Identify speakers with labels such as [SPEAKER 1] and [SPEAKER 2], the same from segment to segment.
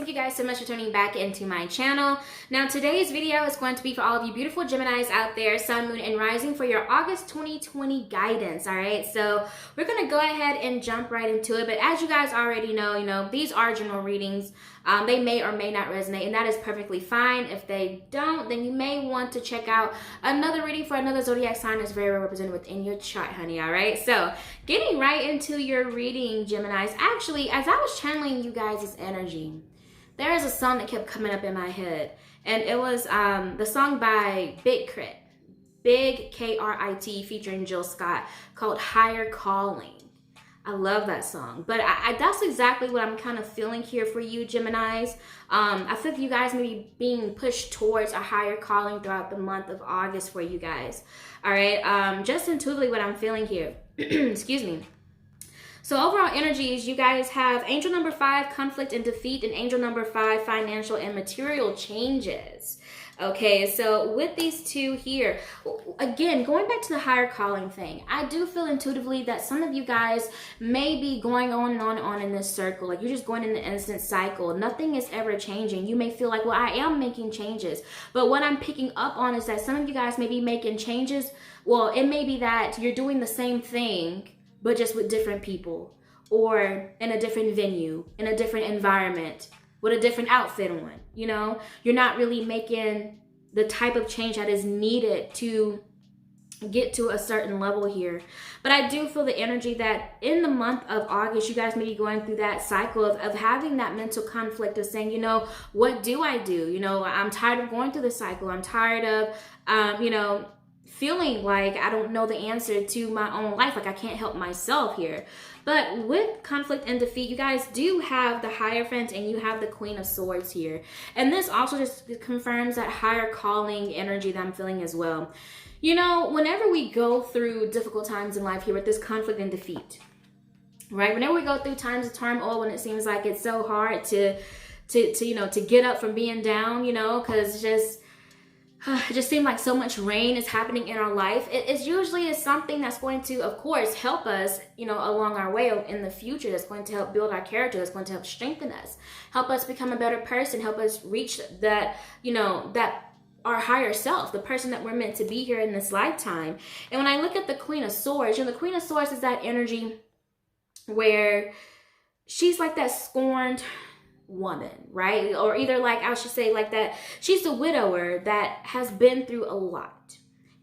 [SPEAKER 1] thank you guys so much for tuning back into my channel. Now today's video is going to be for all of you beautiful Geminis out there, Sun, Moon, and Rising, for your August 2020 guidance. All right, so we're gonna go ahead and jump right into it. But as you guys already know, these are general readings. They may or may not resonate, and that is perfectly fine. If they don't, then you may want to check out another reading for another zodiac sign that's very well represented within your chart, honey. All right, so getting right into your reading, Geminis. Actually, as I was channeling you guys' energy, there is a song that kept coming up in my head, and it was the song by Big Crit, Big K-R-I-T, featuring Jill Scott, called Higher Calling. I love that song, but that's exactly what I'm kind of feeling here for you, Geminis. I feel like you guys may be being pushed towards a higher calling throughout the month of August for you guys. All right, just intuitively what I'm feeling here. Excuse me. So overall energies, you guys have angel number 5, conflict and defeat, and angel number 5, financial and material changes. Okay, so with these two here, again, going back to the higher calling thing, I do feel intuitively that some of you guys may be going on and on and on in this circle. Like, you're just going in the instant cycle. Nothing is ever changing. You may feel like, well, I am making changes. But what I'm picking up on is that some of you guys may be making changes. Well, it may be that you're doing the same thing, but just with different people, or in a different venue, in a different environment, with a different outfit on. You're not really making the type of change that is needed to get to a certain level here. But I do feel the energy that in the month of August, you guys may be going through that cycle of having that mental conflict of saying, what do I do? I'm tired of going through the cycle. I'm tired of, feeling like I don't know the answer to my own life, like I can't help myself here. But with conflict and defeat, you guys do have the Hierophant and you have the Queen of Swords here. And this also just confirms that higher calling energy that I'm feeling as well. Whenever we go through difficult times in life here with this conflict and defeat, right? Whenever we go through times of turmoil, when it seems like it's so hard to get up from being down, because it just seems like so much rain is happening in our life. It usually is something that's going to, of course, help us, along our way in the future. That's going to help build our character. That's going to help strengthen us, help us become a better person, help us reach that, that our higher self, the person that we're meant to be here in this lifetime. And when I look at the Queen of Swords, the Queen of Swords is that energy where she's like that scorned woman, right? Or either like, I should say like that, she's a widower that has been through a lot.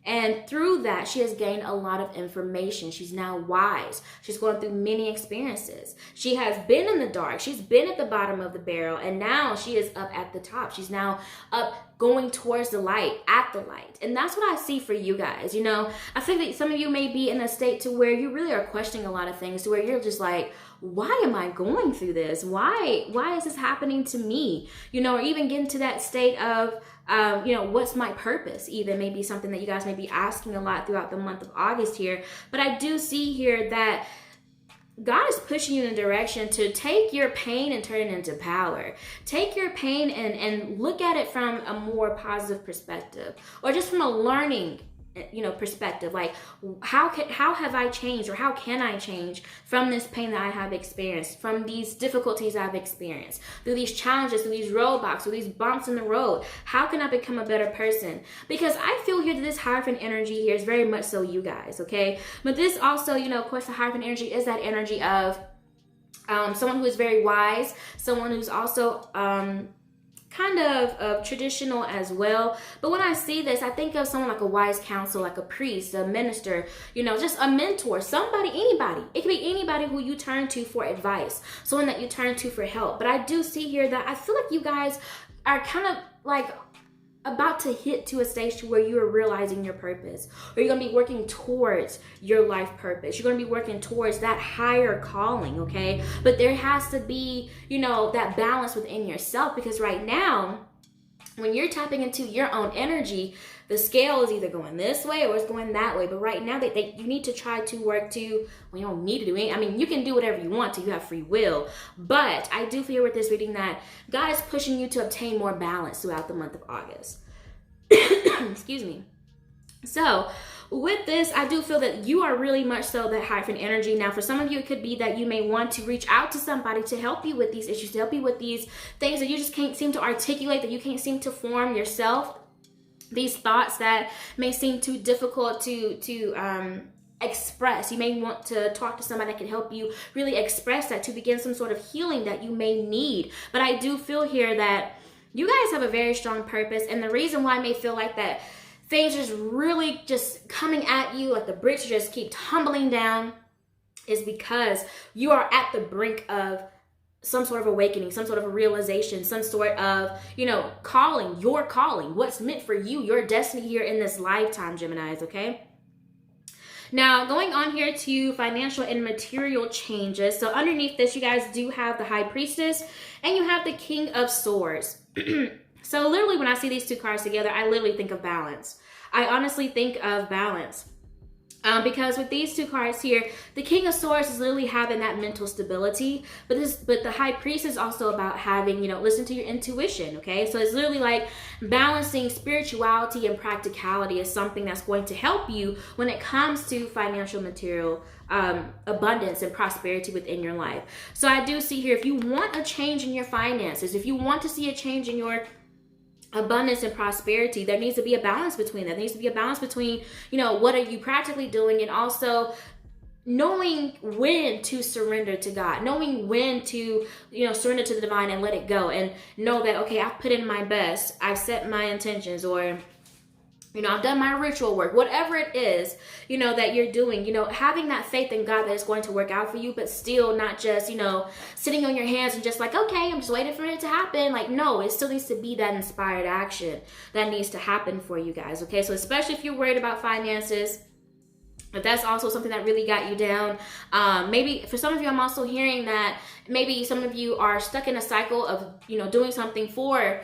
[SPEAKER 1] And through that, she has gained a lot of information. She's now wise. She's going through many experiences. She has been in the dark. She's been at the bottom of the barrel. And now she is up at the top. She's now up going towards the light, at the light. And that's what I see for you guys. I think that some of you may be in a state to where you really are questioning a lot of things, to where you're just like, why am I going through this? Why is this happening to me? Or even getting to that state of, what's my purpose? Even maybe something that you guys may be asking a lot throughout the month of August here. But I do see here that God is pushing you in a direction to take your pain and turn it into power. Take your pain and look at it from a more positive perspective, or just from a learning perspective. Like, how have I changed, or how can I change from this pain that I have experienced, from these difficulties I've experienced, through these challenges, through these roadblocks, through these bumps in the road? How can I become a better person? Because I feel here that this Hierophant energy here is very much so you guys, okay? But this also, of course, the Hierophant energy is that energy of someone who is very wise, someone who's also kind of traditional as well. But when I see this, I think of someone like a wise counsel, like a priest, a minister, just a mentor, somebody, anybody. It could be anybody who you turn to for advice, someone that you turn to for help. But I do see here that I feel like you guys are kind of like about to hit to a stage to where you are realizing your purpose, or you're going to be working towards your life purpose. You're going to be working towards that higher calling, okay? But there has to be, that balance within yourself, because right now, when you're tapping into your own energy, the scale is either going this way or it's going that way. But right now, you need to try to work to, well, you don't need to do anything. I mean, you can do whatever you want to. You have free will. But I do feel with this reading that God is pushing you to obtain more balance throughout the month of August. Excuse me. So with this, I do feel that you are really much so that hyphen energy. Now, for some of you, it could be that you may want to reach out to somebody to help you with these issues, to help you with these things that you just can't seem to articulate, that you can't seem to form yourself. These thoughts that may seem too difficult to express. You may want to talk to somebody that can help you really express that, to begin some sort of healing that you may need. But I do feel here that you guys have a very strong purpose, and the reason why I may feel like that things just really just coming at you, like the bricks just keep tumbling down, is because you are at the brink of some sort of awakening, some sort of a realization, some sort of, calling, your calling, what's meant for you, your destiny here in this lifetime, Geminis, okay? Now, going on here to financial and material changes. So underneath this, you guys do have the High Priestess and you have the King of Swords. So literally when I see these two cards together, I literally think of balance. I honestly think of balance. Because with these two cards here, the King of Swords is literally having that mental stability, but the High Priest is also about having, listen to your intuition, okay? So it's literally like balancing spirituality and practicality is something that's going to help you when it comes to financial, material abundance and prosperity within your life. So I do see here, if you want a change in your finances, if you want to see a change in your abundance and prosperity, there needs to be a balance between that. There needs to be a balance between, what are you practically doing, and also knowing when to surrender to God, knowing when to, surrender to the divine and let it go, and know that, okay, I've put in my best, I've set my intentions, or I've done my ritual work, whatever it is, that you're doing, having that faith in God that it's going to work out for you, but still not just, sitting on your hands and just like, okay, I'm just waiting for it to happen. Like, no, it still needs to be that inspired action that needs to happen for you guys. Okay. So especially if you're worried about finances, if that's also something that really got you down, maybe for some of you, I'm also hearing that maybe some of you are stuck in a cycle of, doing something for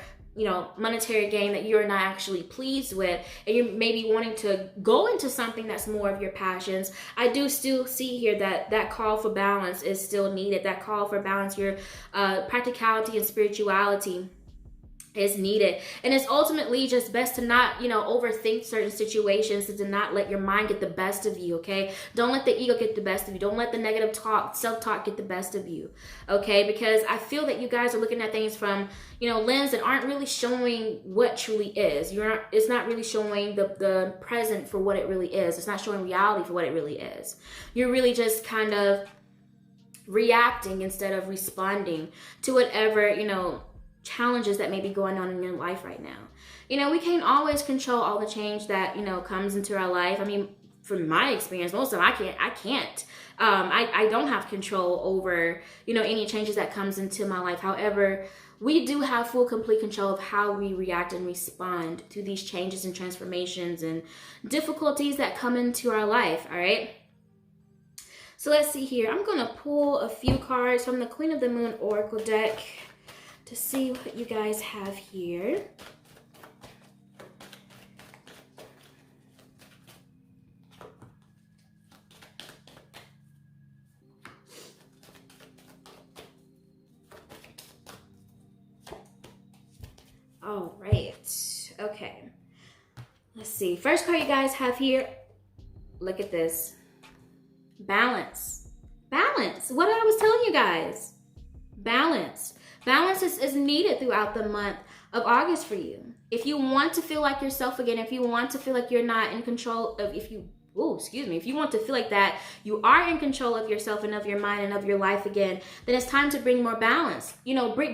[SPEAKER 1] monetary gain that you're not actually pleased with, and you're maybe wanting to go into something that's more of your passions. I do still see here that call for balance is still needed. That call for balance, your practicality and spirituality is needed. And it's ultimately just best to not, overthink certain situations, and to not let your mind get the best of you, okay? Don't let the ego get the best of you. Don't let the negative talk, self-talk get the best of you, okay? Because I feel that you guys are looking at things from, lens that aren't really showing what truly is. It's not really showing the present for what it really is. It's not showing reality for what it really is. You're really just kind of reacting instead of responding to whatever, challenges that may be going on in your life right now. We can't always control all the change that, comes into our life. I mean, from my experience, most of them, I can't. I don't have control over, any changes that comes into my life. However, we do have full, complete control of how we react and respond to these changes and transformations and difficulties that come into our life, all right? So let's see here. I'm going to pull a few cards from the Queen of the Moon Oracle deck to see what you guys have here. All right. Okay. Let's see. First card you guys have here. Look at this. Balance. Balance. What I was telling you guys. Balance. Balance is needed throughout the month of August for you. If you want to feel like yourself again, if you want to feel like you're not in control of, if you want to feel like that you are in control of yourself and of your mind and of your life again, then it's time to bring more balance.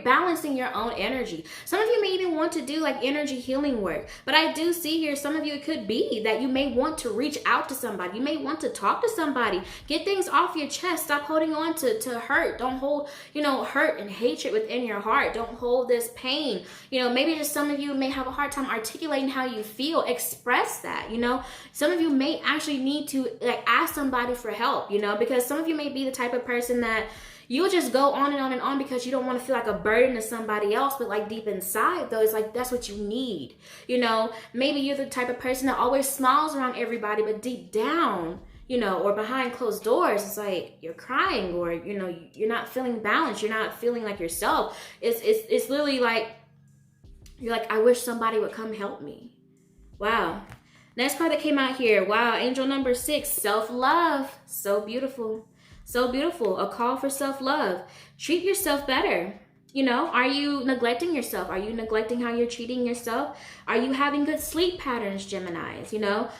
[SPEAKER 1] Balancing your own energy. Some of you may even want to do like energy healing work, but I do see here some of you, it could be that you may want to reach out to somebody. You may want to talk to somebody, get things off your chest. Stop holding on to hurt. Don't hold, hurt and hatred within your heart. Don't hold this pain. Maybe just some of you may have a hard time articulating how you feel. Express that. Some of you may actually need to ask somebody for help, because some of you may be the type of person that you'll just go on and on and on because you don't want to feel like a burden to somebody else, but like deep inside though, it's like that's what you need. Maybe you're the type of person that always smiles around everybody, but deep down, or behind closed doors, it's like you're crying, or you're not feeling balanced, you're not feeling like yourself. It's literally like you're like, I wish somebody would come help me. Wow. Next card that came out here. Wow, angel number 6, self-love. So beautiful. So beautiful. A call for self-love. Treat yourself better. You know, are you neglecting yourself? Are you neglecting how you're treating yourself? Are you having good sleep patterns, Geminis? You know,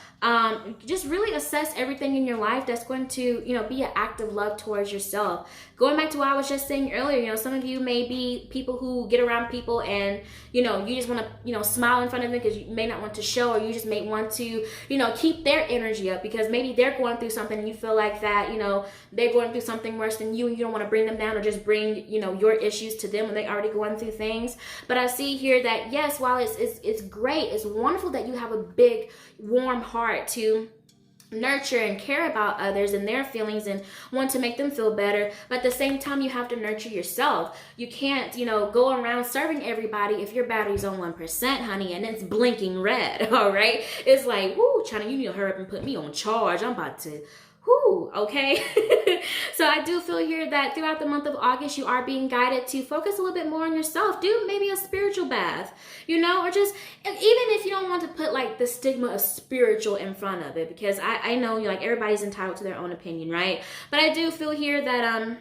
[SPEAKER 1] just really assess everything in your life that's going to, you know, be an act of love towards yourself. Going back to what I was just saying earlier, you know, some of you may be people who get around people and, you know, you just want to, you know, smile in front of them because you may not want to show, or you just may want to, you know, keep their energy up because maybe they're going through something and you feel like that, you know, they're going through something worse than you and you don't want to bring them down or just bring, you know, your issues to them when they already going through things. But I see here that, yes, while it's great, it's wonderful that you have a big, warm heart to nurture and care about others and their feelings and want to make them feel better, but at the same time you have to nurture yourself. You can't, you know, go around serving everybody if your battery's on 1%, honey, and it's blinking red. All right, it's like, whoo, China, you need to hurry up and put me on charge. I'm about to okay. So I do feel here that throughout the month of August, you are being guided to focus a little bit more on yourself. Do maybe a spiritual bath, you know, or just, even if you don't want to put like the stigma of spiritual in front of it, because I know, like, everybody's entitled to their own opinion, right? But I do feel here that,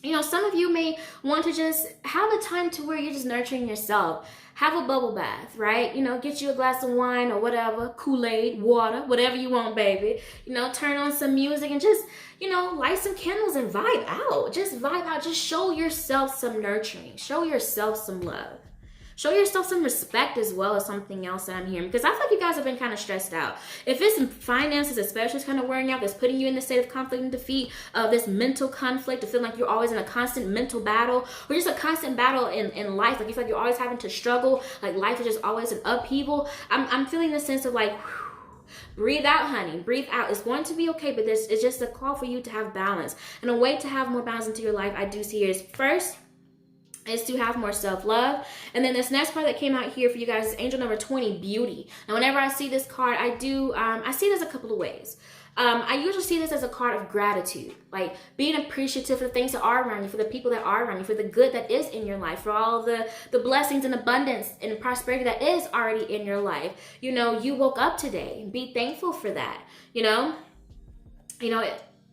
[SPEAKER 1] you know, some of you may want to just have a time to where you're just nurturing yourself. Have a bubble bath, right? You know, get you a glass of wine or whatever, Kool-Aid, water, whatever you want, baby. You know, turn on some music and just, you know, light some candles and vibe out. Just vibe out. Just show yourself some nurturing. Show yourself some love. Show yourself some respect as well as something else that I'm hearing, because I feel like you guys have been kind of stressed out. If it's finances, especially, it's kind of wearing out, that's putting you in the state of conflict and defeat, this mental conflict, to feel like you're always in a constant mental battle, or just a constant battle in life. Like you feel like you're always having to struggle, like life is just always an upheaval. I'm feeling the sense of like, breathe out, honey. Breathe out. It's going to be okay, but it's just a call for you to have balance. And a way to have more balance into your life, I do see here, is first, is to have more self-love. And then this next card that came out here for you guys is angel number 20, beauty. And whenever I see this card, I see this a couple of ways. I usually see this as a card of gratitude, like being appreciative for the things that are around you, for the people that are around you, for the good that is in your life, for all the blessings and abundance and prosperity that is already in your life. You know, you woke up today. Be thankful for that. You know,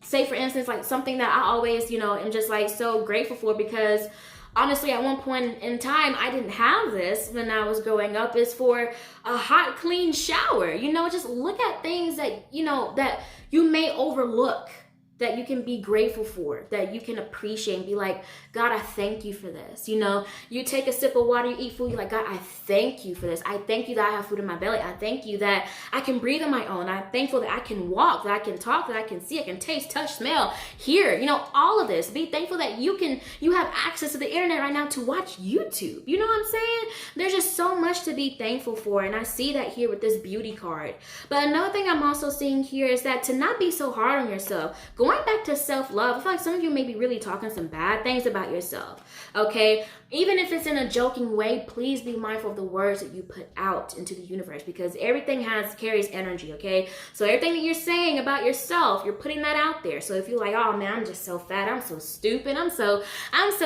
[SPEAKER 1] say for instance, like something that I always, you know, am just like so grateful for, because honestly, at one point in time, I didn't have this when I was growing up, is for a hot, clean shower. You know, just look at things that, you know, that you may overlook, that you can be grateful for, that you can appreciate and be like, God, I thank you for this. You know, you take a sip of water, you eat food, you're like, God, I thank you for this. I thank you that I have food in my belly. I thank you that I can breathe on my own. I'm thankful that I can walk, that I can talk, that I can see, I can taste, touch, smell, hear, you know, all of this. Be thankful that you have access to the internet right now to watch YouTube. You know what I'm saying? There's just so much to be thankful for. And I see that here with this beauty card. But another thing I'm also seeing here is that to not be so hard on yourself. Going back to self-love, I feel like some of you may be really talking some bad things about yourself, okay? Even if it's in a joking way, please be mindful of the words that you put out into the universe, because everything carries energy, okay? So everything that you're saying about yourself, you're putting that out there. So if you're like, oh man, I'm just so fat, I'm so stupid, I'm so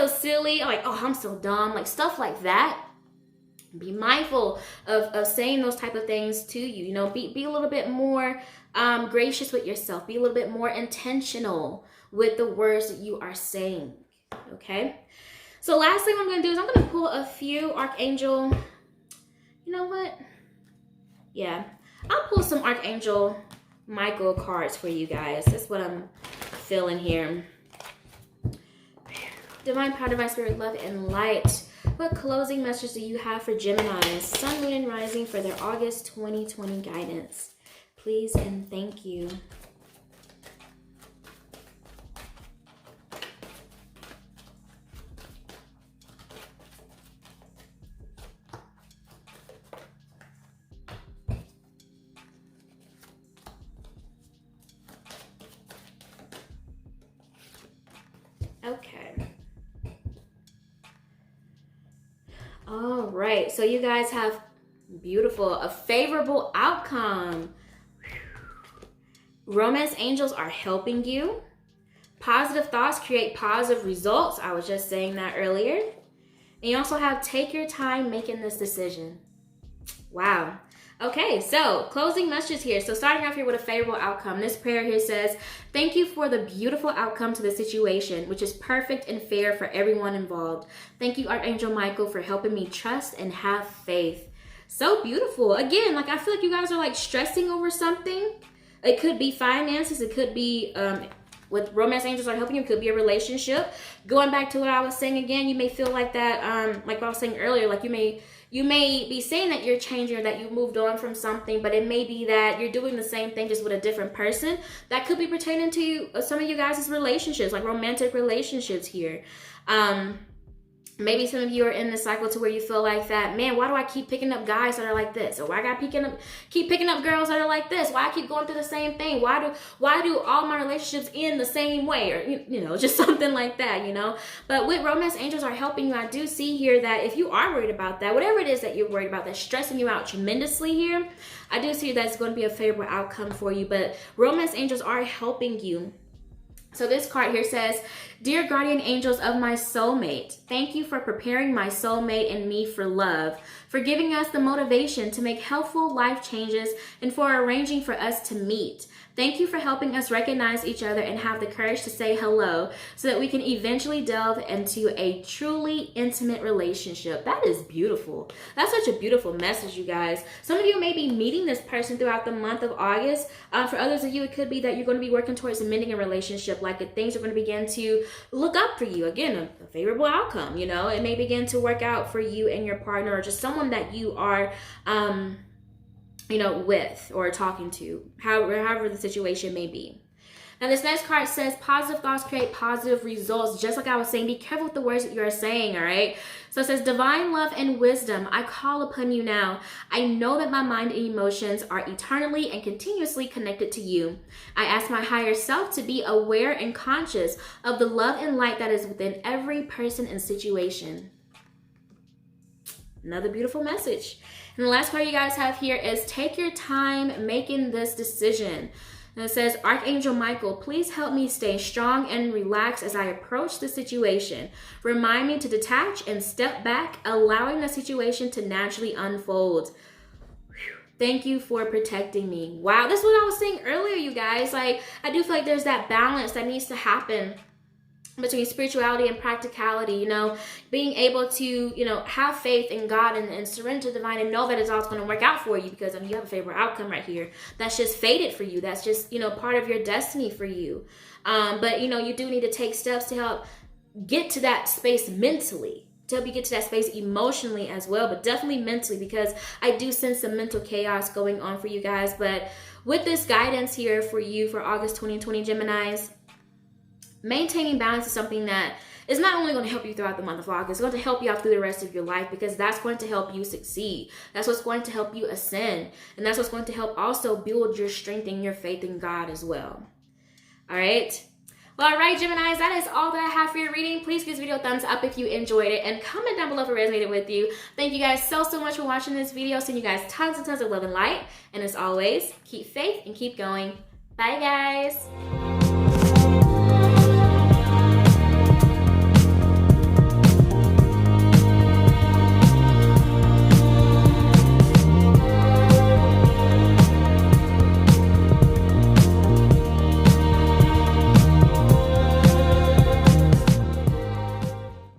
[SPEAKER 1] silly, like, oh, I'm so dumb, like stuff like that, be mindful of saying those type of things to you. You know, be a little bit more gracious with yourself. Be a little bit more intentional with the words that you are saying, okay? So last thing I'm going to do is I'm going to pull a few Archangel, you know what? Yeah, I'll pull some Archangel Michael cards for you guys. That's what I'm feeling here. Divine power, divine spirit, love, and light. What closing message do you have for Gemini, Sun, Moon, and Rising for their August 2020 guidance? Please and thank you. Okay. All right. So you guys have beautiful, a favorable outcome. Romance angels are helping you. Positive thoughts create positive results. I was just saying that earlier. And you also have take your time making this decision. Wow. Okay, so closing messages here. So starting off here with a favorable outcome. This prayer here says, thank you for the beautiful outcome to the situation, which is perfect and fair for everyone involved. Thank you, Archangel Michael, for helping me trust and have faith. So beautiful. Again, like I feel like you guys are like stressing over something. It could be finances. It could be what romance angels are helping you. It could be a relationship. Going back to what I was saying again, you may feel like that, like I was saying earlier, like you may be saying that you're changing or that you moved on from something, but it may be that you're doing the same thing just with a different person. That could be pertaining to some of you guys' relationships, like romantic relationships here. Maybe some of you are in the cycle to where you feel like that, man, why do I keep picking up guys that are like this? Or why I gotta keep picking up girls that are like this? Why I keep going through the same thing? Why do all my relationships end the same way? Or, you know, just something like that, you know? But with romance angels are helping you, I do see here that if you are worried about that, whatever it is that you're worried about that's stressing you out tremendously here, I do see that's going to be a favorable outcome for you. But romance angels are helping you. So this card here says, dear guardian angels of my soulmate, thank you for preparing my soulmate and me for love, for giving us the motivation to make helpful life changes, and for arranging for us to meet. Thank you for helping us recognize each other and have the courage to say hello so that we can eventually delve into a truly intimate relationship. That is beautiful. That's such a beautiful message, you guys. Some of you may be meeting this person throughout the month of August. For others of you, it could be that you're going to be working towards amending a relationship, like things are going to begin to look up for you. Again, a favorable outcome, you know. It may begin to work out for you and your partner, or just someone that you are you know, with or talking to, however the situation may be. Now this next card says positive thoughts create positive results. Just like I was saying, be careful with the words that you are saying, all right? So it says, divine love and wisdom, I call upon you now. I know that my mind and emotions are eternally and continuously connected to you. I ask my higher self to be aware and conscious of the love and light that is within every person and situation. Another beautiful message. And the last card you guys have here is take your time making this decision. And it says, Archangel Michael, please help me stay strong and relaxed as I approach the situation. Remind me to detach and step back, allowing the situation to naturally unfold. Whew. Thank you for protecting me. Wow, this is what I was saying earlier, you guys. Like, I do feel like there's that balance that needs to happen between spirituality and practicality, you know, being able to, you know, have faith in God and surrender to the divine and know that it's all going to work out for you, because I mean, you have a favorable outcome right here. That's just fated for you. That's just, you know, part of your destiny for you. But, you know, you do need to take steps to help get to that space mentally, to help you get to that space emotionally as well, but definitely mentally, because I do sense some mental chaos going on for you guys. But with this guidance here for you for August 2020 Geminis, maintaining balance is something that is not only going to help you throughout the month of August, it's going to help you out through the rest of your life, because that's going to help you succeed. That's what's going to help you ascend. And that's what's going to help also build your strength and your faith in God as well. All right. Well, all right, Geminis, that is all that I have for your reading. Please give this video a thumbs up if you enjoyed it, and comment down below if it resonated with you. Thank you guys so much for watching this video. Send you guys tons and tons of love and light. And as always, keep faith and keep going. Bye, guys.